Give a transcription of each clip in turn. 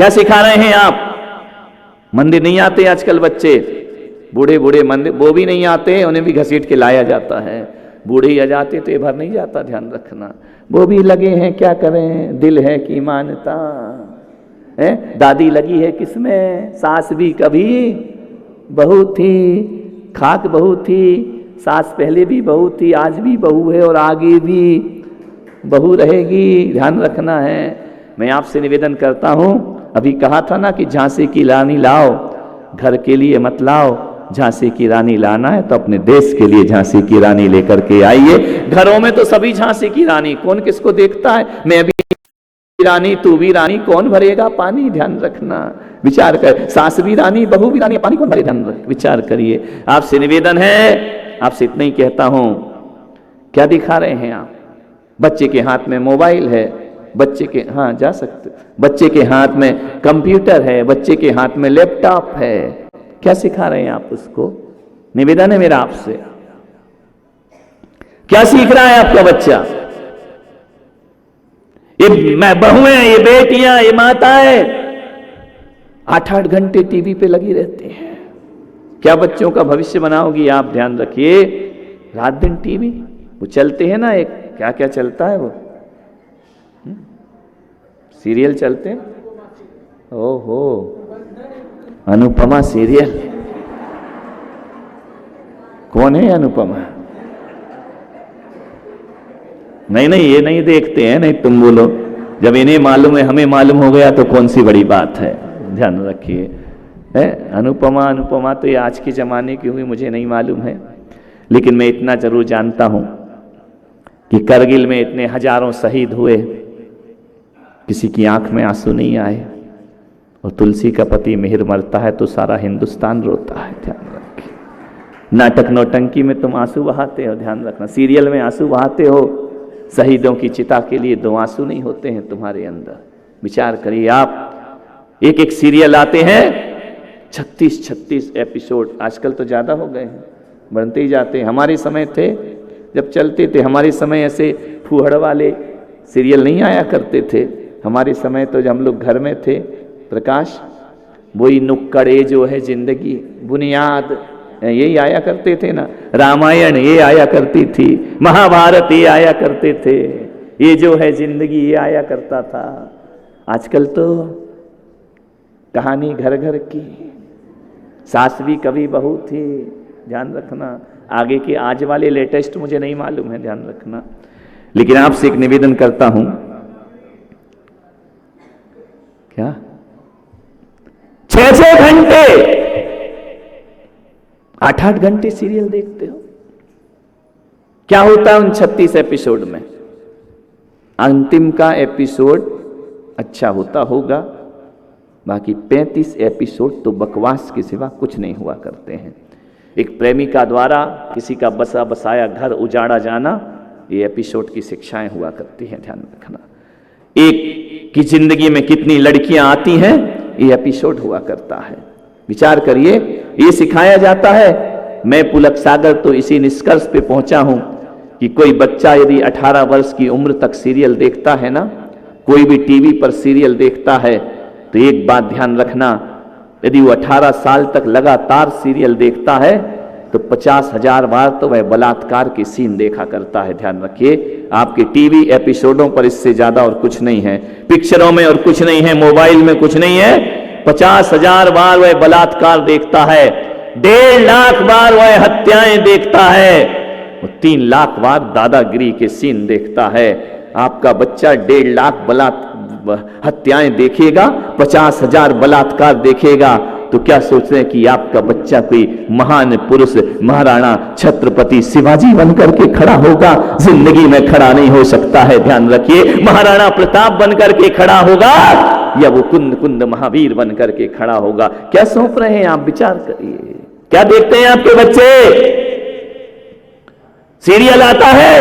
क्या सिखा रहे हैं आप? मंदिर नहीं आते आजकल बच्चे, बूढ़े बूढ़े मंदिर वो भी नहीं आते, उन्हें भी घसीट के लाया जाता है। बूढ़े ही आ जाते तो ये भर नहीं जाता, ध्यान रखना। वो भी लगे हैं, क्या करें, दिल है कि मानता है। दादी लगी है किसमें? सास भी कभी बहू थी, खाक बहू थी, सास पहले भी बहू थी, आज भी बहू है और आगे भी बहू रहेगी, ध्यान रखना है। मैं आपसे निवेदन करता हूं, अभी कहा था ना कि झांसी की रानी लाओ, घर के लिए मत लाओ। झांसी की रानी लाना है तो अपने देश के लिए झांसी की रानी लेकर के आइए। घरों में तो सभी झांसी की रानी, कौन किसको देखता है? मैं भी रानी, तू भी रानी, कौन भरेगा पानी? ध्यान रखना, विचार कर। सास भी रानी, बहू भी रानी, पानी कौन भरे? ध्यान रख, विचार करिए। आपसे निवेदन है, आपसे इतना ही कहता हूं, क्या दिखा रहे हैं आप? बच्चे के हाथ में मोबाइल है, बच्चे के, हाँ जा सकते, बच्चे के हाथ में कंप्यूटर है, बच्चे के हाथ में लैपटॉप है, क्या सिखा रहे हैं आप उसको? निवेदन है मेरा आपसे, क्या सीख रहा है आपका बच्चा? ये मैं बहुएं, ये बेटियां, ये माताएं 8-8 घंटे टीवी पे लगी रहती हैं। क्या बच्चों का भविष्य बनाओगी आप? ध्यान रखिए। रात दिन टीवी, वो चलते हैं ना, एक क्या क्या चलता है, वो सीरियल चलते हैं। ओहो, अनुपमा सीरियल, कौन है अनुपमा? नहीं नहीं, ये नहीं देखते हैं। नहीं, तुम बोलो, जब इन्हें मालूम है, हमें मालूम हो गया तो कौन सी बड़ी बात है। ध्यान रखिए। अनुपमा, अनुपमा तो ये आज के जमाने की हुई, मुझे नहीं मालूम है, लेकिन मैं इतना जरूर जानता हूं कि करगिल में इतने हजारों शहीद हुए, किसी की आंख में आंसू नहीं आए। और तुलसी का पति मिहिर मरता है तो सारा हिंदुस्तान रोता है। ध्यान रखिए। नाटक नौटंकी में तुम आंसू बहाते हो, ध्यान रखना। सीरियल में आंसू बहाते हो, शहीदों की चिता के लिए 2 आंसू नहीं होते हैं तुम्हारे अंदर। विचार करिए आप। एक एक सीरियल आते हैं, 36-36 एपिसोड, आजकल तो ज्यादा हो गए हैं, बनते ही जाते हैं। हमारे समय थे, जब चलते थे, हमारे समय ऐसे फूहड़ वाले सीरियल नहीं आया करते थे। हमारे समय तो जब हम लोग घर में थे, प्रकाश, वही नुक्कड़े जो है जिंदगी, बुनियाद, यही आया करते थे ना। रामायण ये आया करती थी, महाभारत ये आया करते थे, ये जो है जिंदगी ये आया करता था। आजकल तो कहानी घर घर की, सास भी कभी बहू थी, ध्यान रखना। आगे के आज वाले लेटेस्ट मुझे नहीं मालूम है, ध्यान रखना। लेकिन आपसे एक निवेदन करता हूं, क्या 6-6 घंटे, 8-8 घंटे सीरियल देखते हो? क्या होता है उन 36 एपिसोड में? अंतिम का एपिसोड अच्छा होता होगा, बाकी 35 एपिसोड तो बकवास के सिवा कुछ नहीं हुआ करते हैं। एक प्रेमिका द्वारा किसी का बसा बसाया घर उजाड़ा जाना, ये एपिसोड की शिक्षाएं हुआ करती हैं, ध्यान रखना। एक की जिंदगी में कितनी लड़कियां आती हैं, ये एपिसोड हुआ करता है। विचार करिए, ये सिखाया जाता है। मैं पुलक सागर तो इसी निष्कर्ष पे पहुंचा हूं कि कोई बच्चा यदि 18 वर्ष की उम्र तक सीरियल देखता है ना, कोई भी टीवी पर सीरियल देखता है, तो एक बात ध्यान रखना, यदि वो 18 साल तक लगातार सीरियल देखता है तो 50,000 बार तो वह बलात्कार की सीन देखा करता है। ध्यान रखिए, आपके टीवी एपिसोडों पर इससे ज्यादा और कुछ नहीं है, पिक्चरों में और कुछ नहीं है, मोबाइल में कुछ नहीं है। 50,000 बार वह बलात्कार देखता है, 1.5 लाख बार वह हत्याएं देखता है, 3 लाख बार दादागिरी के सीन देखता है। आपका बच्चा 1.5 लाख हत्याएं देखेगा, 50,000 बलात्कार देखेगा, तो क्या सोच रहे हैं कि आपका बच्चा कोई महान पुरुष महाराणा छत्रपति शिवाजी बनकर के खड़ा होगा? जिंदगी में खड़ा नहीं हो सकता है, ध्यान रखिए। महाराणा प्रताप बनकर के खड़ा होगा या वो कुंद कुंद महावीर बनकर के खड़ा होगा? क्या सौंप रहे हैं आप? विचार करिए। क्या देखते हैं आपके बच्चे? सीरियल आता है,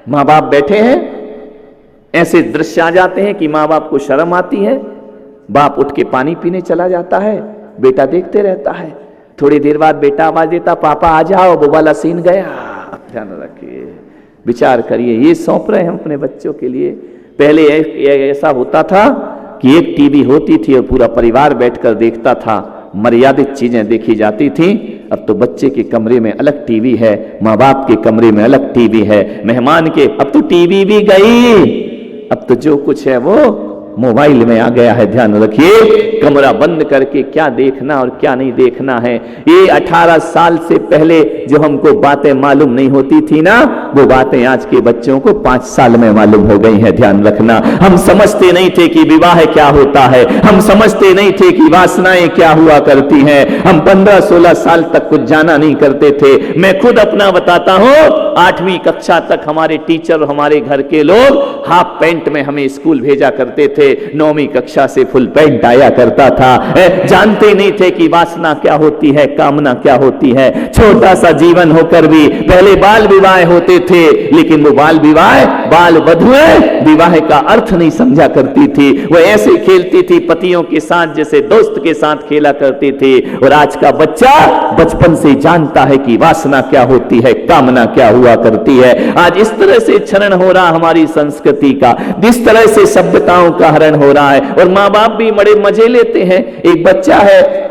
मां बाप बैठे हैं, ऐसे दृश्य आ जाते हैं कि मां बाप को शर्म आती है, बाप उठ के पानी पीने चला जाता है, बेटा देखते रहता है। थोड़ी देर बाद बेटा आवाज देता, पापा आ जाओ, वो वाला सीन गया। ध्यान रखिए, विचार करिए, ये सौंप रहे हैं हम अपने बच्चों के लिए। पहले ऐसा होता था, कि एक टीवी होती थी और पूरा परिवार बैठकर देखता था, मर्यादित चीजें देखी जाती थी। अब तो बच्चे के कमरे में अलग टीवी है, माँ बाप के कमरे में अलग टीवी है, मेहमान के, अब तो टीवी भी गई, अब तो जो कुछ है वो मोबाइल में आ गया है। ध्यान रखिए, कमरा बंद करके क्या देखना और क्या नहीं देखना है। ये 18 साल से पहले जो हमको बातें मालूम नहीं होती थी ना, वो बातें आज के बच्चों को 5 साल में मालूम हो गई हैं। ध्यान रखना, हम समझते नहीं थे कि विवाह क्या होता है, हम समझते नहीं थे कि वासनाएं क्या हुआ करती हैं। हम 15-16 साल तक कुछ जाना नहीं करते थे। मैं खुद अपना बताता हूं, 8वीं कक्षा तक हमारे टीचर और हमारे घर के लोग हाफ पैंट में हमें स्कूल भेजा करते थे। 9वीं कक्षा से फुल पैंट आया करता था। जानते नहीं थे कि वासना क्या होती है, कामना क्या होती है। छोटा सा जीवन होकर भी पहले बाल विवाह होते थे, लेकिन वो बाल विवाह, बाल वधुएं विवाह का अर्थ नहीं समझा करती थी। वो ऐसे खेलती थी पतियों के साथ जैसे दोस्त के साथ खेला करती थी। और आज का बच्चा बचपन से जानता है कि वासना क्या होती है, कामना क्या हुआ करती है। आज इस तरह से क्षरण हो रहा हमारी संस्कृति का, जिस तरह से सभ्यताओं का हरण हो रहा है, और माँ बाप भी बड़े मजे लेते हैं। एक बच्चा है,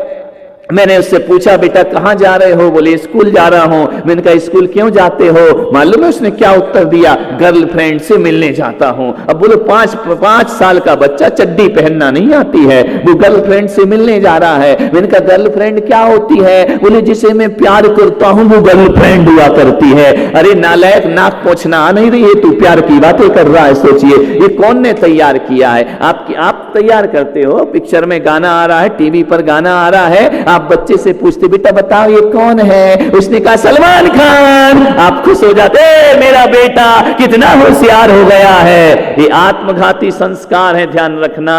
मैंने उससे पूछा, बेटा कहां जा रहे हो? बोले स्कूल जा रहा हूं। मैंने कहा स्कूल क्यों जाते हो? मालूम है उसने क्या उत्तर दिया? गर्लफ्रेंड से मिलने जाता हूं। अब बोलो 5 साल का बच्चा, चड्डी पहनना नहीं आती है, वो गर्लफ्रेंड से मिलने जा रहा है। मैंने कहा गर्लफ्रेंड क्या होती है? बोले जिसे मैं प्यार करता हूं वो गर्लफ्रेंड हुआ करती है। अरे नालायक, नाक पोंछना आ नहीं रही है, तू प्यार की बातें कर रहा है। सोचिए ये कौन ने तैयार किया है? आप तैयार करते हो। पिक्चर में गाना आ रहा है, टीवी पर गाना आ रहा है, आप बच्चे से पूछते बेटा बताओ ये कौन है? उसने कहा सलमान खान। आप खुश हो जाते, मेरा बेटा कितना होशियार हो गया है। ये आत्मघाती संस्कार है, ध्यान रखना।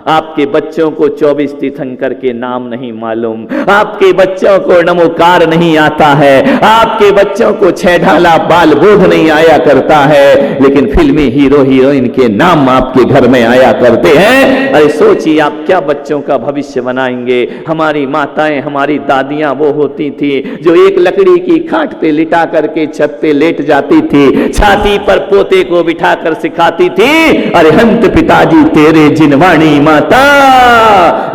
आपके बच्चों को 24 तीर्थंकर के नाम नहीं मालूम, आपके बच्चों को नमोकार नहीं आता है, आपके बच्चों को 6 ढाला बाल बोध नहीं आया करता है, लेकिन फिल्मी हीरो हीरोइन के नाम आपके घर में आया करते हैं। अरे सोचिए आप क्या बच्चों का भविष्य बनाएंगे। हमारी माताएं, हमारी दादियां वो होती थी जो एक लकड़ी की खाट पे लिटा करके छत पे लेट जाती थी, छाती पर पोते को बिठाकर सिखाती थी, अरे हंत पिताजी तेरे जिनवाणी माता।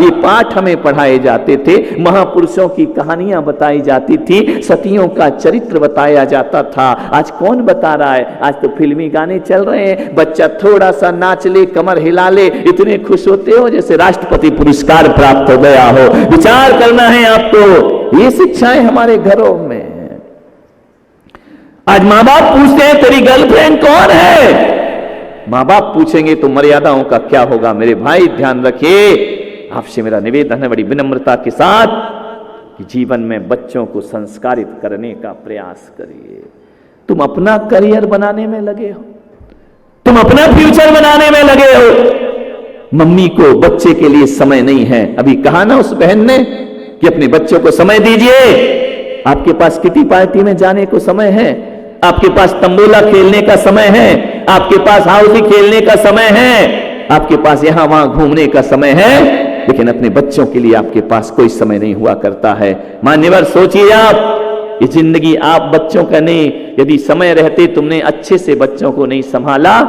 ये पाठ हमें पढ़ाए जाते थे, महापुरुषों की कहानियां बताई जाती थी, सतियों का चरित्र बताया जाता था। आज कौन बता रहा है? आज तो फिल्मी गाने चल रहे हैं। बच्चा थोड़ा सा नाच ले, कमर हिला ले, इतने खुश होते हो जैसे राष्ट्रपति पुरस्कार प्राप्त हो गया हो। विचार करना है आपको। ये शिक्षाएं हमारे घरों में। आज माँ बाप पूछते हैं तेरी गर्लफ्रेंड कौन है? माँ बाप पूछेंगे तो मर्यादाओं का क्या होगा? मेरे भाई ध्यान रखिए, आपसे मेरा निवेदन है बड़ी विनम्रता के साथ कि जीवन में बच्चों को संस्कारित करने का प्रयास करिए। तुम अपना करियर बनाने में लगे हो, तुम अपना फ्यूचर बनाने में लगे हो। मम्मी को बच्चे के लिए समय नहीं है। अभी कहा ना उस बहन ने कि अपने बच्चों को समय दीजिए। आपके पास किटी पार्टी में जाने को समय है, आपके पास तंबोला खेलने का समय है, आपके पास हाउसी खेलने का समय है, आपके पास यहां वहां घूमने का समय है, लेकिन अपने बच्चों के लिए आपके पास कोई समय नहीं हुआ करता है। मान्यवर सोचिए आप, ये जिंदगी आप बच्चों का नहीं, यदि समय रहते तुमने अच्छे से बच्चों को नहीं संभाला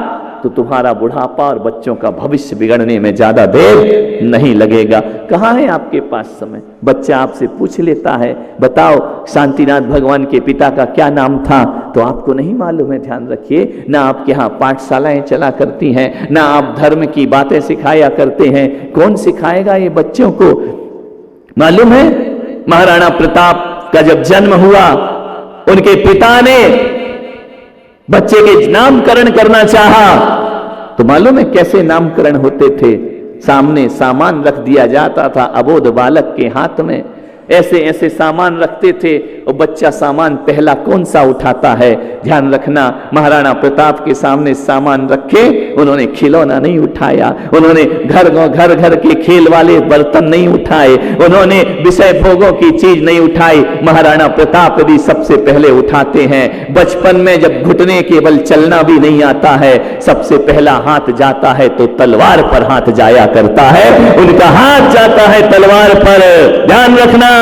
तो तुम्हारा बुढ़ापा और बच्चों का भविष्य बिगड़ने में ज्यादा देर नहीं लगेगा। कहां है आपके पास समय? बच्चा आपसे पूछ लेता है बताओ शांतिनाथ भगवान के पिता का क्या नाम था, तो आपको नहीं मालूम है। ध्यान रखिए, ना आपके यहाँ पाठशालाएं चला करती हैं, ना आप धर्म की बातें सिखाया करते हैं। कौन सिखाएगा ये बच्चों को? मालूम है महाराणा प्रताप का जब जन्म हुआ, उनके पिता ने बच्चे के नामकरण करना चाहा, तो मालूम है कैसे नामकरण होते थे? सामने सामान रख दिया जाता था अबोध बालक के हाथ में, ऐसे ऐसे सामान रखते थे, और बच्चा सामान पहला कौन सा उठाता है? ध्यान रखना, महाराणा प्रताप के सामने सामान रखे, उन्होंने खिलौना नहीं उठाया, उन्होंने घर घर के खेल वाले बर्तन नहीं उठाए, उन्होंने विषय भोगों की चीज नहीं उठाई। महाराणा प्रताप यदि सबसे पहले उठाते हैं, बचपन में जब घुटने केवल चलना भी नहीं आता है, सबसे पहला हाथ जाता है तो तलवार पर हाथ जाया करता है, उनका हाथ जाता है तलवार पर। ध्यान रखना,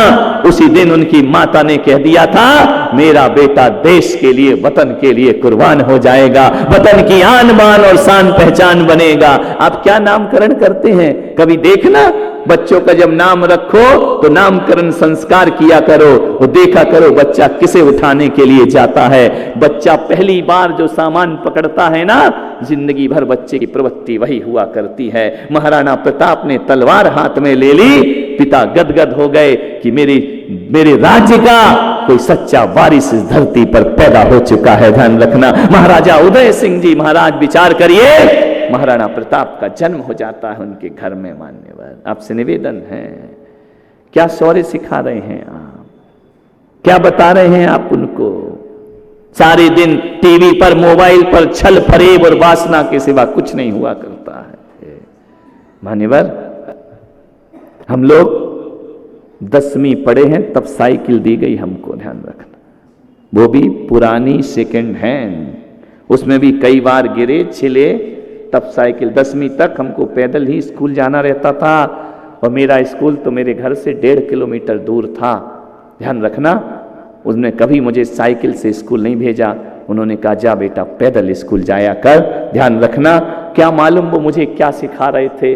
उसी दिन उनकी माता ने कह दिया था, मेरा बेटा देश के लिए, वतन के लिए कुर्बान हो जाएगा, वतन की आन बान और शान पहचान बनेगा। आप क्या नामकरण करते हैं, कभी देखना? बच्चों का जब नाम रखो तो नामकरण संस्कार किया करो, वो देखा करो बच्चा किसे उठाने के लिए जाता है। बच्चा पहली बार जो सामान पकड़ता है ना, जिंदगी भर बच्चे की प्रवृत्ति वही हुआ करती है। महाराणा प्रताप ने तलवार हाथ में ले ली, पिता गदगद हो गए कि मेरे राज्य का कोई सच्चा वारिस इस धरती पर पैदा हो चुका है। ध्यान रखना, महाराजा उदय सिंह जी महाराज, विचार करिए, महाराणा प्रताप का जन्म हो जाता है उनके घर में। मान्यवर, आपसे निवेदन है, क्या शौर्य सिखा रहे हैं आप, क्या बता रहे हैं आप उनको? सारे दिन टीवी पर, मोबाइल पर छल फरेब और वासना के सिवा कुछ नहीं हुआ करता है। मान्यवर, हम लोग 10वीं पढ़े हैं तब साइकिल दी गई हमको, ध्यान रखना, वो भी पुरानी सेकेंड हैंड, उसमें भी कई बार गिरे छिले, तब साइकिल। 10वीं तक हमको पैदल ही स्कूल जाना रहता था, और मेरा स्कूल तो मेरे घर से 1.5 किलोमीटर दूर था। ध्यान रखना, उसने कभी मुझे साइकिल से स्कूल नहीं भेजा, उन्होंने कहा जा बेटा पैदल स्कूल जाया कर। ध्यान रखना, क्या मालूम वो मुझे क्या सिखा रहे थे,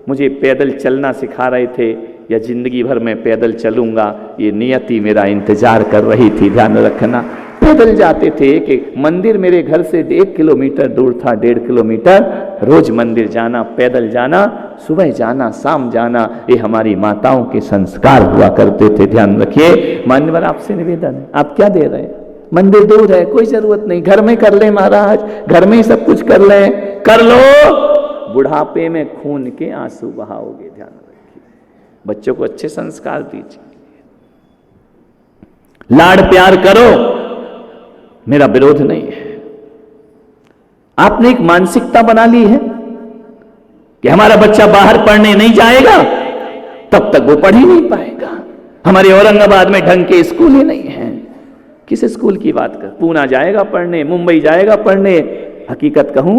मुझे पैदल चलना सिखा रहे थे या जिंदगी भर मैं पैदल चलूंगा, ये नियति मेरा इंतजार कर रही थी। ध्यान रखना, पैदल जाते थे, कि मंदिर मेरे घर से 1 किलोमीटर दूर था, 1.5 किलोमीटर, रोज मंदिर जाना, पैदल जाना, सुबह जाना, शाम जाना, ये हमारी माताओं के संस्कार हुआ करते थे। ध्यान रखिए। मान्यवर, आपसे निवेदन है, आप क्या दे रहे हैं? मंदिर दूर है, कोई जरूरत नहीं, घर में कर ले महाराज, घर में ही सब कुछ कर ले, कर लो, बुढ़ापे में खून के आंसू बहाओगे। ध्यान रखिए, बच्चों को अच्छे संस्कार दीजिए, लाड प्यार करो, मेरा विरोध नहीं है। आपने एक मानसिकता बना ली है कि हमारा बच्चा बाहर पढ़ने नहीं जाएगा तब तक वो पढ़ ही नहीं पाएगा। हमारे औरंगाबाद में ढंग के स्कूल ही नहीं है। किस स्कूल की बात कर, पूना जाएगा पढ़ने, मुंबई जाएगा पढ़ने। हकीकत कहूं,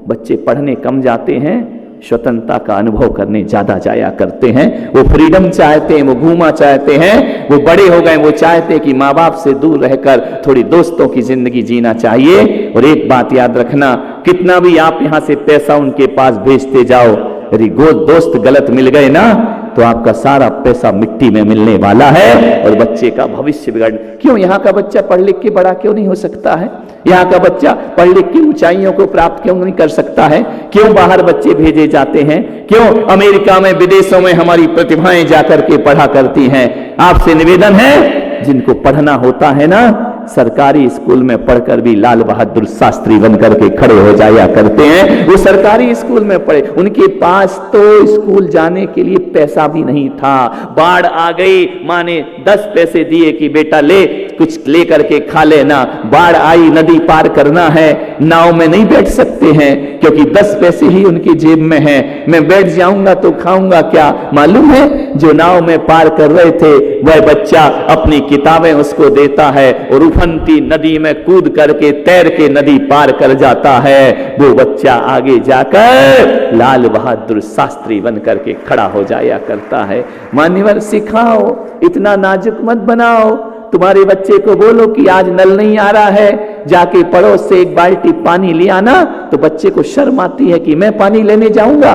बच्चे पढ़ने कम जाते हैं, स्वतंत्रता का अनुभव करने ज्यादा जाया करते हैं। वो फ्रीडम चाहते हैं, वो घूमा चाहते हैं, वो बड़े हो गए, वो चाहते हैं कि माँ बाप से दूर रहकर थोड़ी दोस्तों की जिंदगी जीना चाहिए। और एक बात याद रखना, कितना भी आप यहां से पैसा उनके पास भेजते जाओ, यदि दोस्त गलत मिल गए ना तो आपका सारा पैसा मिट्टी में मिलने वाला है और बच्चे का भविष्य बिगड़। क्यों यहाँ का बच्चा पढ़ लिख के बड़ा क्यों नहीं हो सकता है? यहाँ का बच्चा पढ़ लिख के ऊंचाइयों को प्राप्त क्यों नहीं कर सकता है? क्यों बाहर बच्चे भेजे जाते हैं? क्यों अमेरिका में, विदेशों में हमारी प्रतिभाएं जाकर के पढ़ा करती हैं? आपसे निवेदन है, जिनको पढ़ना होता है ना, सरकारी स्कूल में पढ़कर भी लाल बहादुर शास्त्री बनकर के खड़े हो जाया करते हैं। वो सरकारी स्कूल में पढ़े, उनके पास तो स्कूल जाने के लिए पैसा भी नहीं था। बाढ़ आ गई, माँ ने 10 पैसे दिए कि बेटा ले, कुछ ले करके खा लेना। बाढ़ आई, नदी पार करना है, नाव में नहीं बैठ सकते हैं क्योंकि 10 पैसे ही उनकी जेब में है। मैं बैठ जाऊंगा तो खाऊंगा क्या? मालूम है, जो नाव में पार कर रहे थे वह बच्चा अपनी किताबें उसको देता है और उफनती नदी में कूद करके तैर के नदी पार कर जाता है। वो बच्चा आगे जाकर लाल बहादुर शास्त्री बन करके खड़ा हो जाया करता है। मान्यवर, सिखाओ, इतना नाजुक मत बनाओ। तुम्हारे बच्चे को बोलो कि आज नल नहीं आ रहा है, जाके पड़ोस से 1 बाल्टी पानी ले आना, तो बच्चे को शर्म आती है कि मैं पानी लेने जाऊंगा,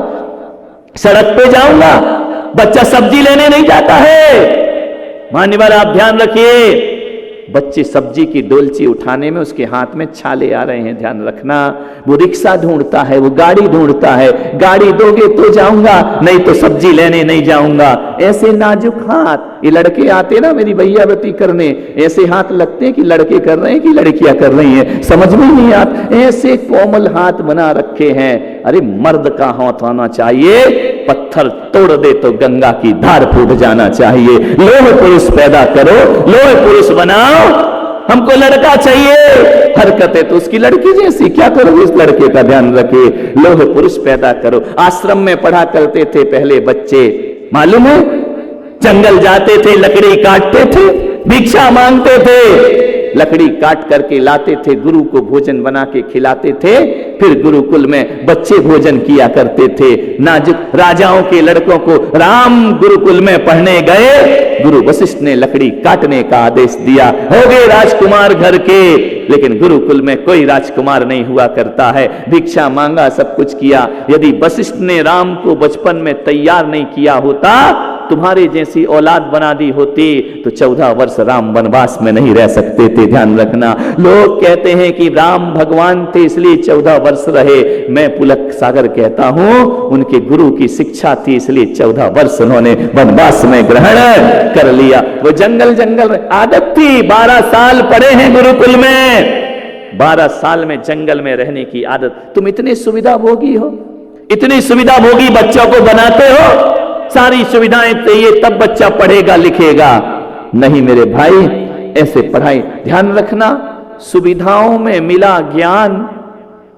सड़क पे जाऊंगा। बच्चा सब्जी लेने नहीं जाता है। मान्यवर, आप ध्यान रखिए, बच्चे सब्जी की डोलची उठाने में उसके हाथ में छाले आ रहे हैं। ध्यान रखना, वो रिक्शा ढूंढता है, वो गाड़ी ढूंढता है, गाड़ी दोगे तो जाऊंगा, नहीं तो सब्जी लेने नहीं जाऊंगा। ऐसे नाजुक हाथ, ये लड़के आते ना मेरी भैयावती करने, ऐसे हाथ लगते हैं कि लड़के कर रहे हैं कि लड़कियां कर रही हैं, समझ में नहीं आता। ऐसे कोमल हाथ बना रखे हैं। अरे मर्द का हाथ होना चाहिए, पत्थर तोड़ दे तो गंगा की धार फूट जाना चाहिए। लोह पुरुष पैदा करो, लोह पुरुष बनाओ। हमको लड़का चाहिए, हरकतें तो उसकी लड़की जैसी, क्या करो इस लड़के का ध्यान रखे। लोह पुरुष पैदा करो। आश्रम में पढ़ा करते थे पहले बच्चे, मालूम है, जंगल जाते थे, लकड़ी काटते थे, भिक्षा मांगते थे, लकड़ी काट करके लाते थे, गुरु को भोजन बना के खिलाते थे, फिर गुरुकुल में बच्चे भोजन किया करते थे। नाजुक राजाओं के लड़कों को राम गुरुकुल में पढ़ने गए, गुरु वशिष्ठ ने लकड़ी काटने का आदेश दिया। हो गए राजकुमार घर के, लेकिन गुरुकुल में कोई राजकुमार नहीं हुआ करता है। भिक्षा मांगा, सब कुछ किया। यदि वशिष्ठ ने राम को बचपन में तैयार नहीं किया होता, तुम्हारे जैसी औलाद बना दी होती, तो 14 वर्ष राम वनवास में नहीं रह सकते थे। ध्यान रखना, लोग कहते हैं कि राम भगवान थे इसलिए 14 वर्ष रहे। मैं पुलक सागर कहता हूं, उनके गुरु की शिक्षा थी इसलिए 14 वर्ष उन्होंने वनवास में ग्रहण कर लिया। वो जंगल जंगल आदत थी। 12 साल पढ़े हैं गुरुकुल में, 12 साल में जंगल में रहने की आदत। तुम इतनी सुविधा भोगी हो, इतनी सुविधा भोगी बच्चों को बनाते हो, सारी सुविधाएं चाहिए तब बच्चा पढ़ेगा लिखेगा। नहीं मेरे भाई, ऐसे पढ़ाई। ध्यान रखना, सुविधाओं में मिला ज्ञान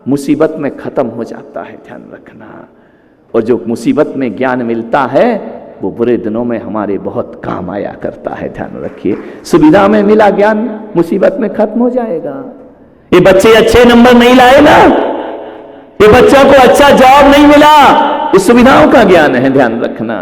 मुसीबत में खत्म हो जाता है। ध्यान रखना, और जो मुसीबत में ज्ञान मिलता है वो बुरे दिनों में हमारे बहुत काम आया करता है। ध्यान रखिए, सुविधा में मिला ज्ञान मुसीबत में खत्म हो जाएगा। ये बच्चे अच्छे नंबर नहीं लाए ना, ये बच्चों को अच्छा जॉब नहीं मिला, ये सुविधाओं का ज्ञान है। ध्यान रखना,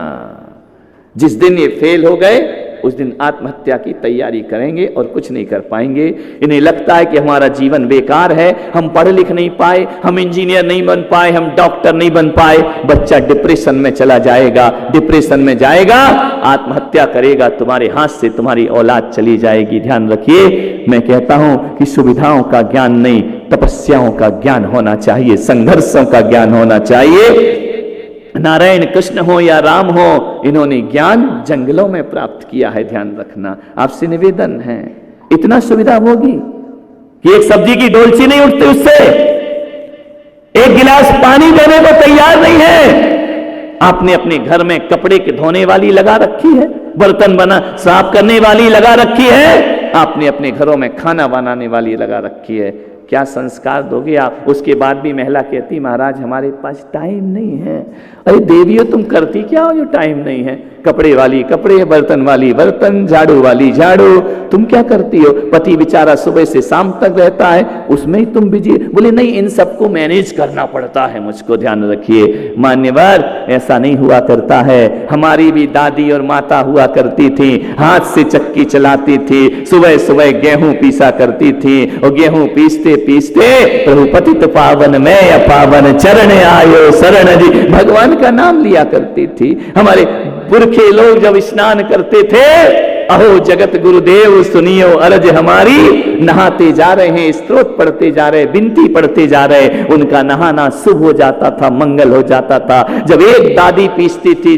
जिस दिन ये फेल हो गए उस दिन आत्महत्या की तैयारी करेंगे और कुछ नहीं कर पाएंगे। इन्हें लगता है कि हमारा जीवन बेकार है, हम पढ़ लिख नहीं पाए, हम इंजीनियर नहीं बन पाए, हम डॉक्टर नहीं बन पाए। बच्चा डिप्रेशन में चला जाएगा, डिप्रेशन में जाएगा, आत्महत्या करेगा, तुम्हारे हाथ से तुम्हारी औलाद चली जाएगी। ध्यान रखिए, मैं कहता हूं कि सुविधाओं का ज्ञान नहीं, तपस्याओं का ज्ञान होना चाहिए, संघर्षों का ज्ञान होना चाहिए। नारायण कृष्ण हो या राम हो, इन्होंने ज्ञान जंगलों में प्राप्त किया है। ध्यान रखना, आपसे निवेदन है, इतना सुविधा होगी कि एक सब्जी की डोलची नहीं उठती उससे, एक गिलास पानी देने को तैयार नहीं है। आपने अपने घर में कपड़े के धोने वाली लगा रखी है, बर्तन बना साफ करने वाली लगा रखी है, आपने अपने घरों में खाना बनाने वाली लगा रखी है। क्या संस्कार दोगे आप? उसके बाद भी महिला कहती, महाराज हमारे पास टाइम नहीं है। अरे देवियों, तुम करती क्या हो जो टाइम नहीं है? कपड़े वाली कपड़े, बर्तन वाली बर्तन, झाड़ू वाली झाड़ू, तुम क्या करती हो? पति बेचारा सुबह से शाम तक रहता है, उसमें ही तुम बिजी। बोले नहीं, इन सबको मैनेज करना पड़ता है मुझको। ध्यान रखिए मान्यवर, ऐसा नहीं हुआ करता है। हमारी भी दादी और माता हुआ करती थी, हाथ से चक्की चलाती थी, सुबह सुबह गेहूं पीसा करती थी, और गेहूं पीसते पीसते प्रभु पतित पावन में अपावन चरण आयो शरण जी, भगवान का नाम लिया करती थी। हमारे पुरखे लोग जब स्नान करते थे, अहो जगत गुरुदेव सुनियो अरज हमारी, नहाते जा रहे हैं, स्तोत्र पढ़ते जा रहे, विनती पढ़ते जा रहे, उनका नहाना शुभ हो जाता था, मंगल हो जाता था। जब एक दादी पीसती थी,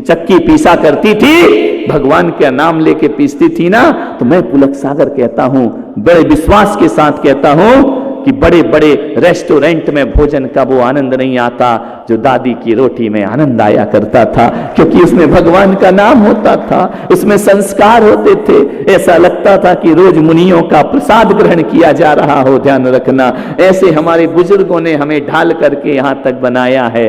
चक्की पीसा करती थी, भगवान का नाम लेके पीसती थी ना, तो मैं पुलक सागर कहता हूं, बड़े विश्वास के साथ कहता हूं कि बड़े बड़े रेस्टोरेंट में भोजन का वो आनंद नहीं आता जो दादी की रोटी में आनंद आया करता था, क्योंकि उसमें भगवान का नाम होता था, उसमें संस्कार होते थे। ऐसा लगता था कि रोज मुनियों का प्रसाद ग्रहण किया जा रहा हो। ध्यान रखना, ऐसे हमारे बुजुर्गों ने हमें ढाल करके यहां तक बनाया है।